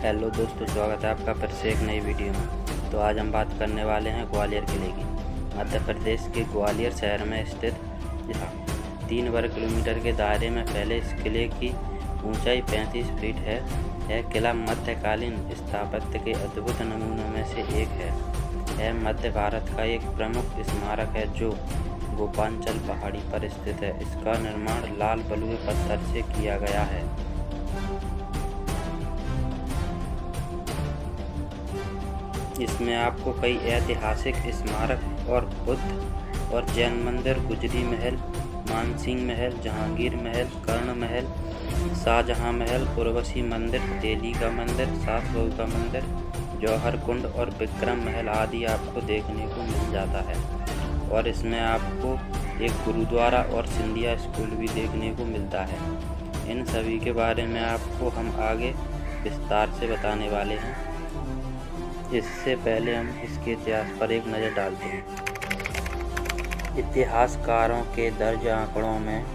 Hello दोस्तों, स्वागत है आपका फिर से एक नई वीडियो में। तो आज हम बात करने वाले हैं ग्वालियर किले की। मध्य प्रदेश के ग्वालियर शहर में स्थित 3 वर्ग किलोमीटर के दायरे में फैले इस किले की ऊंचाई 35 फीट है। यह किला मध्यकालीन स्थापत्य के अद्भुत नमूनों में से एक है। यह मध्य भारत का एक प्रमुख स्मारक है जो गोपांचल पहाड़ी पर स्थित है। इसका निर्माण लाल बलुए पत्थर से किया गया है। इसमें आपको कई ऐतिहासिक स्मारक और बुद्ध और जैन मंदिर, गुजरी महल, मानसिंह महल, जहांगीर महल, कर्ण महल, शाहजहां महल, उर्वशी मंदिर, तेली का मंदिर, सास बहू का मंदिर, जौहर कुंड और विक्रम महल आदि आपको देखने को मिल जाता है। और इसमें आपको एक गुरुद्वारा और सिंधिया स्कूल भी देखने को मिलता है। इन सभी के बारे में आपको हम आगे विस्तार से बताने वाले हैं। इससे पहले हम इसके इतिहास पर एक नज़र डालते हैं। इतिहासकारों के दर्ज आंकड़ों में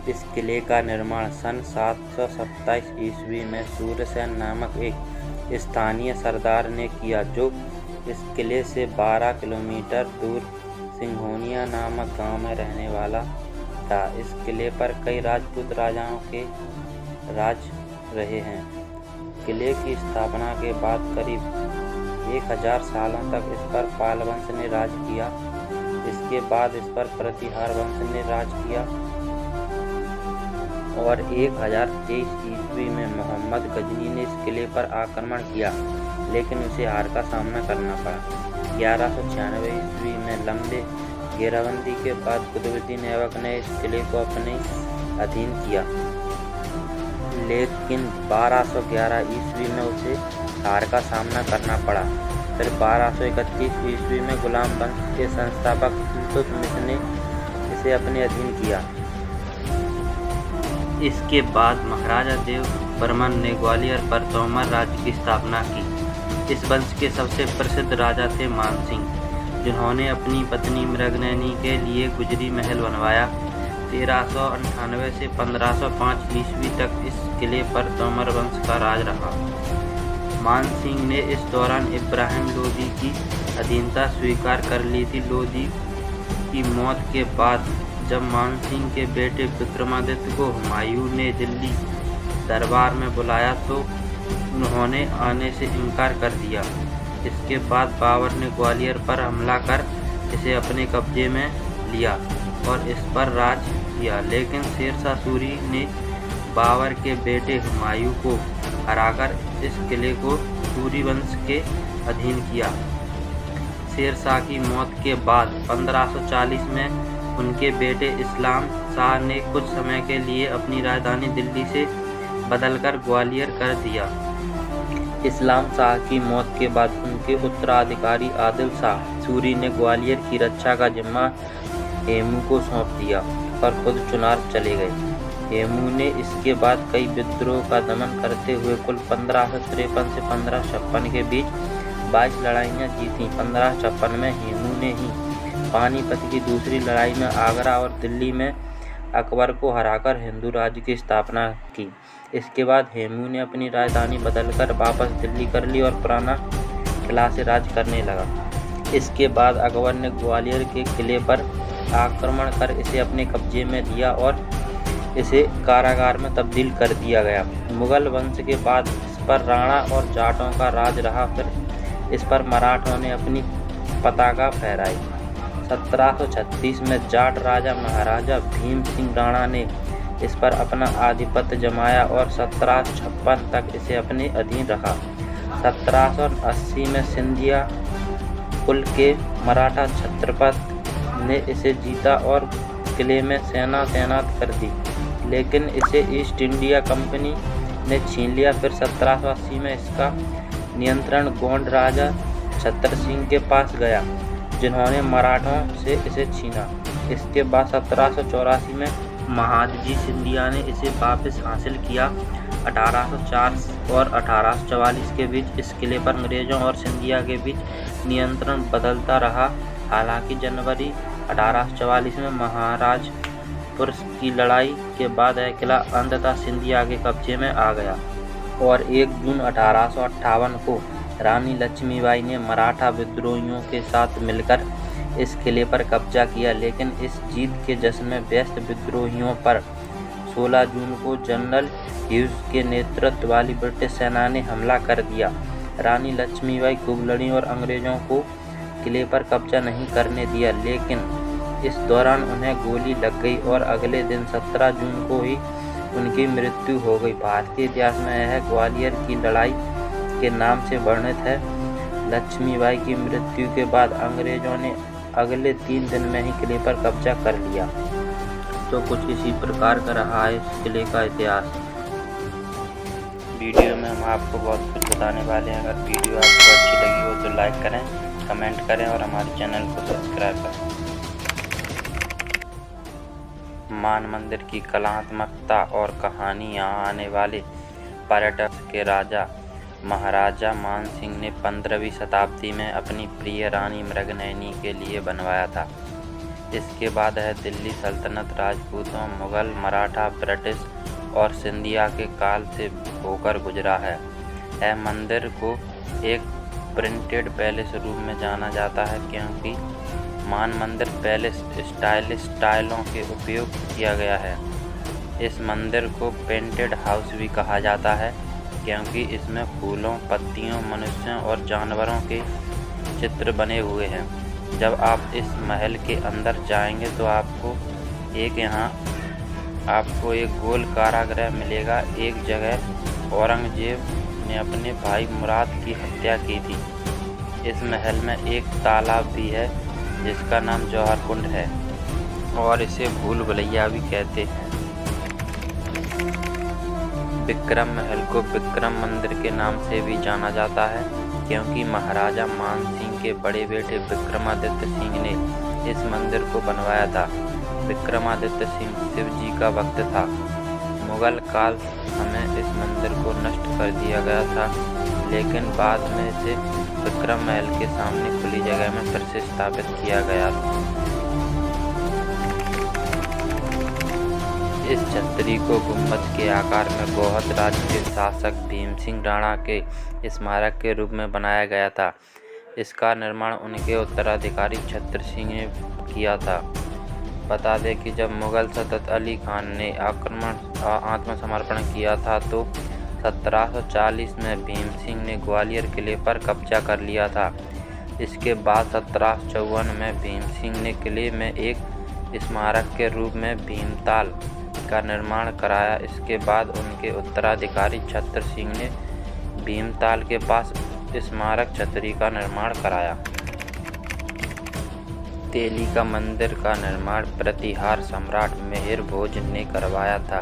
इस किले का निर्माण सन 727 ईस्वी में सूर्यसेन नामक एक स्थानीय सरदार ने किया, जो इस किले से 12 किलोमीटर दूर सिंघोनिया नामक गांव में रहने वाला था। इस किले पर कई राजपूत राजाओं के राज रहे हैं। किले की स्थापना के बाद करीब 1000 सालों तक इस पर पाल वंश ने राज किया। इसके बाद इस पर प्रतिहार वंश ने राज किया और 1023 ईस्वी में मोहम्मद गजनी ने इस किले पर आक्रमण किया, लेकिन उसे हार का सामना करना पड़ा। 1196 ईस्वी में लंबे घेराबंदी के बाद कुतुबुद्दीन ऐबक ने इस किले को अपने अधीन किया, लेकिन 1211 ईस्वी में उसे हार का सामना करना पड़ा। फिर 1231 ईस्वी में गुलाम वंश के संस्थापक इल्तुतमिश ने इसे अपने अधीन किया। इसके बाद महाराजा देव बर्मन ने ग्वालियर पर तोमर राज्य की स्थापना की। इस वंश के सबसे प्रसिद्ध राजा थे मानसिंह, जिन्होंने अपनी पत्नी मृगनयनी के लिए गुजरी महल बनवाया। 1398 से 1505 ईस्वी तक इस किले पर तोमर वंश का राज रहा। मानसिंह ने इस दौरान इब्राहिम लोदी की अधीनता स्वीकार कर ली थी। लोदी की मौत के बाद जब मानसिंह के बेटे विक्रमादित्य को हुमायूं ने दिल्ली दरबार में बुलाया तो उन्होंने आने से इनकार कर दिया। इसके बाद बाबर ने ग्वालियर पर हमला कर इसे अपने कब्जे में लिया और इस पर राज किया, लेकिन शेरशाह सूरी ने बाबर के बेटे हुमायूं को हराकर इस किले को सूरी वंश के अधीन किया। शेरशाह की मौत के बाद 1540 में उनके बेटे इस्लाम शाह ने कुछ समय के लिए अपनी राजधानी दिल्ली से बदलकर ग्वालियर कर दिया। इस्लाम शाह की मौत के बाद उनके उत्तराधिकारी आदिल शाह सूरी ने ग्वालियर की रक्षा का जिम्मा हेमू को सौंप दिया और खुद चुनार चले गए। हेमू ने इसके बाद कई विद्रोह का दमन करते हुए कुल 1553 से 1556 के बीच 22 लड़ाइयाँ जीतीं। 1556 में हेमू ने ही पानीपत की दूसरी लड़ाई में आगरा और दिल्ली में अकबर को हराकर हिंदू राज्य की स्थापना की। इसके बाद हेमू ने अपनी राजधानी बदलकर वापस दिल्ली कर ली और पुराना किला से राज करने लगा। इसके बाद अकबर ने ग्वालियर के किले पर आक्रमण कर इसे अपने कब्जे में लिया और इसे कारागार में तब्दील कर दिया गया। मुगल वंश के बाद इस पर राणा और जाटों का राज रहा। फिर इस पर मराठों ने अपनी पताका फहराई। 1736 में जाट राजा महाराजा भीम सिंह राणा ने इस पर अपना आधिपत्य जमाया और 1756 तक इसे अपने अधीन रखा। 1780 में सिंधिया कुल के मराठा छत्रपति ने इसे जीता और किले में सेना तैनात कर दी, लेकिन इसे ईस्ट इंडिया कंपनी ने छीन लिया। फिर 1780 में इसका नियंत्रण गोंड राजा छत्र सिंह के पास गया, जिन्होंने मराठों से इसे छीना। इसके बाद 1784 में महादजी सिंधिया ने इसे वापस हासिल किया। 1804 और 1844 के बीच इस किले पर अंग्रेजों और सिंधिया के बीच नियंत्रण बदलता रहा। हालांकि जनवरी 1844 में महाराजपुर की लड़ाई के बाद यह किला अंततः सिंधिया के कब्जे में आ गया और 1 जून 1858 को रानी लक्ष्मीबाई ने मराठा विद्रोहियों के साथ मिलकर इस किले पर कब्जा किया, लेकिन इस जीत के जश्न में व्यस्त विद्रोहियों पर 16 जून को जनरल ह्यूज के नेतृत्व वाली ब्रिटिश सेना ने हमला कर दिया। रानी लक्ष्मीबाई खूब लड़ी और अंग्रेजों को किले पर कब्जा नहीं करने दिया, लेकिन इस दौरान उन्हें गोली लग गई और अगले दिन 17 जून को ही उनकी मृत्यु हो गई। भारतीय इतिहास में यह ग्वालियर की लड़ाई के नाम से वर्णित है। लक्ष्मीबाई की मृत्यु के बाद अंग्रेजों ने अगले 3 दिन में ही किले पर कब्जा कर लिया। तो कुछ इसी प्रकार का रहा है इस किले का इतिहास। वीडियो में हम आपको बहुत कुछ बताने वाले हैं। अगर वीडियो आपको अच्छी लगी हो तो लाइक करें, कमेंट करें और हमारे चैनल को सब्सक्राइब करें। मान मंदिर की कलात्मकता और कहानी। यहाँ आने वाले पर्यटक के राजा महाराजा मान सिंह ने 15वीं शताब्दी में अपनी प्रिय रानी मृगनयनी के लिए बनवाया था। इसके बाद है दिल्ली सल्तनत राजपूतों, मुगल, मराठा, ब्रिटिश और सिंधिया के काल से होकर गुजरा है। यह मंदिर को एक प्रिंटेड पैलेस रूप में जाना जाता है, क्योंकि मान मंदिर पैलेस स्टाइलों के उपयोग किया गया है। इस मंदिर को पेंटेड हाउस भी कहा जाता है, क्योंकि इसमें फूलों, पत्तियों, मनुष्यों और जानवरों के चित्र बने हुए हैं। जब आप इस महल के अंदर जाएंगे तो आपको एक गोल कारागृह मिलेगा। एक जगह औरंगजेब ने अपने भाई मुराद की हत्या की थी। इस महल में एक तालाब भी है जिसका नाम जौहर कुंड है और इसे भूल भुलैया भी कहते हैं। विक्रम महल को विक्रम मंदिर के नाम से भी जाना जाता है, क्योंकि महाराजा मान सिंह के बड़े बेटे विक्रमादित्य सिंह ने इस मंदिर को बनवाया था। विक्रमादित्य सिंह शिव जी का भक्त था। मुगल काल में इस मंदिर को नष्ट कर दिया गया था, लेकिन बाद में इसे विक्रम महल के सामने खुली जगह में फिर से स्थापित किया गया था। इस छतरी को गुम्बद के आकार में गोहद राज्य के शासक भीम सिंह राणा के स्मारक के रूप में बनाया गया था। इसका निर्माण उनके उत्तराधिकारी छत्र सिंह ने किया था। बता दें कि जब मुगल सल्तनत अली खान ने आत्मसमर्पण किया था तो 1740 में भीम सिंह ने ग्वालियर किले पर कब्जा कर लिया था। इसके बाद 1754 में भीम सिंह ने किले में एक स्मारक के रूप में भीमताल का निर्माण कराया। इसके बाद उनके उत्तराधिकारी छत्र सिंह ने भीमताल के पास स्मारक छतरी का निर्माण कराया। तेली का मंदिर का निर्माण प्रतिहार सम्राट मिहिर भोज ने करवाया था।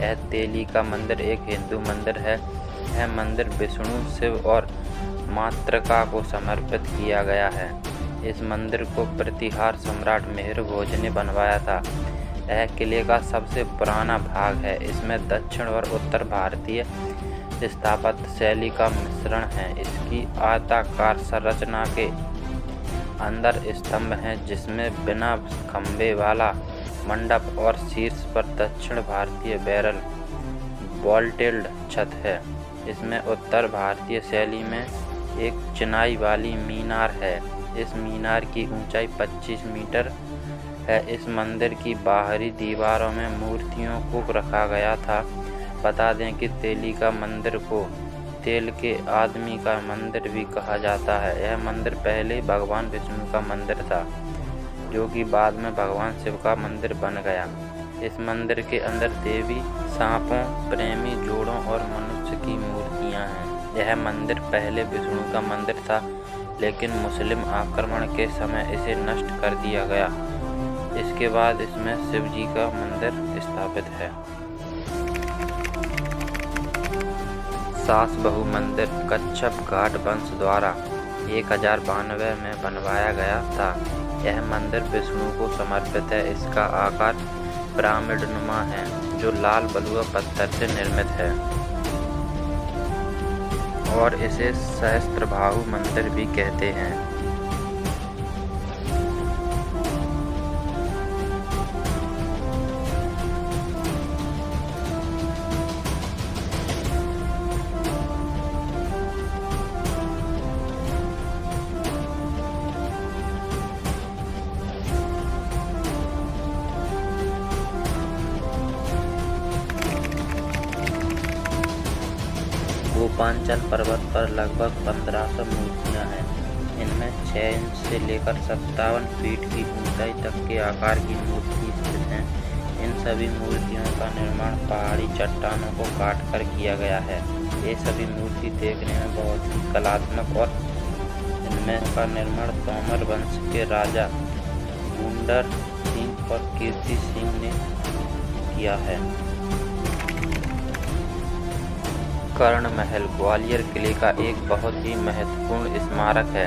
यह तेली का मंदिर एक हिंदू मंदिर है। यह मंदिर विष्णु, शिव और मातृका को समर्पित किया गया है। इस मंदिर को प्रतिहार सम्राट मिहिर भोज ने बनवाया था। यह किले का सबसे पुराना भाग है। इसमें दक्षिण और उत्तर भारतीय स्थापत्य शैली का मिश्रण है। इसकी आयताकार संरचना के अंदर स्तंभ हैं, जिसमें बिना खंभे वाला मंडप और शीर्ष पर दक्षिण भारतीय बैरल वॉल्टेड छत है। इसमें उत्तर भारतीय शैली में एक चिनाई वाली मीनार है। इस मीनार की ऊंचाई 25 मीटर है। इस मंदिर की बाहरी दीवारों में मूर्तियों को रखा गया था। बता दें कि तेली का मंदिर को तेल के आदमी का मंदिर भी कहा जाता है। यह मंदिर पहले भगवान विष्णु का मंदिर था, जो कि बाद में भगवान शिव का मंदिर बन गया। इस मंदिर के अंदर देवी, सांपों, प्रेमी जोड़ों और मनुष्य की मूर्तियां हैं। यह मंदिर पहले विष्णु का मंदिर था, लेकिन मुस्लिम आक्रमण के समय इसे नष्ट कर दिया गया। इसके बाद इसमें शिव जी का मंदिर स्थापित है। सास बहू मंदिर कच्छप घाट वंश द्वारा 1092 में बनवाया गया था। यह मंदिर विष्णु को समर्पित है। इसका आकार पिरामिडनुमा है, जो लाल बलुआ पत्थर से निर्मित है और इसे सहस्त्रबाहु मंदिर भी कहते हैं। पांचल पर्वत पर लगभग 1500 मूर्तियां हैं। इनमें 6 इंच से लेकर 57 फीट की ऊंचाई तक के आकार की मूर्ति स्थित हैं। इन सभी मूर्तियों का निर्माण पहाड़ी चट्टानों को काटकर किया गया है। ये सभी मूर्ति देखने में बहुत ही कलात्मक और इनमें का निर्माण तोमर वंश के राजा बूंदर सिंह और कीर्ति सिंह ने किया है। कर्ण महल ग्वालियर किले का एक बहुत ही महत्वपूर्ण स्मारक है।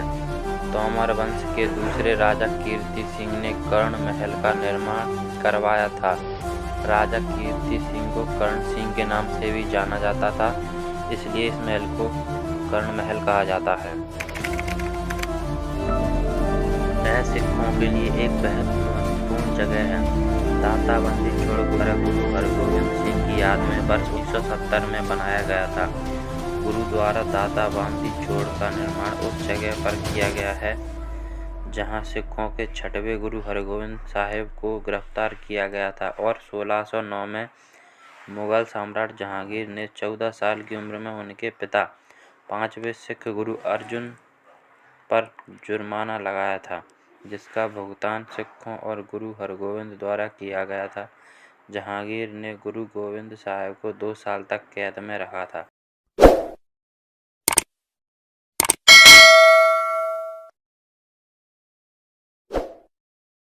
तोमर वंश के दूसरे राजा कीर्ति सिंह ने कर्ण महल का निर्माण करवाया था। राजा कीर्ति सिंह को कर्ण सिंह के नाम से भी जाना जाता था, इसलिए इस महल को कर्ण महल कहा जाता है। यह सिखों के लिए एक बेहद महत्वपूर्ण जगह है। दाताबंदी छोड़ गुरु हरगोविंद सिंह की याद में वर्ष 1970 में बनाया गया था। गुरु द्वारा दाताबंदी छोड़ का निर्माण उस जगह पर किया गया है जहां सिखों के 6वें गुरु हरगोविंद साहिब को गिरफ्तार किया गया था और 1609 में मुगल सम्राट जहांगीर ने 14 साल की उम्र में उनके पिता 5वें सिख गुरु अर्जुन पर जुर्माना लगाया था, जिसका भुगतान सिखों और गुरु हरगोविंद द्वारा किया गया था। जहांगीर ने गुरु गोविंद साहिब को 2 साल तक कैद में रखा था।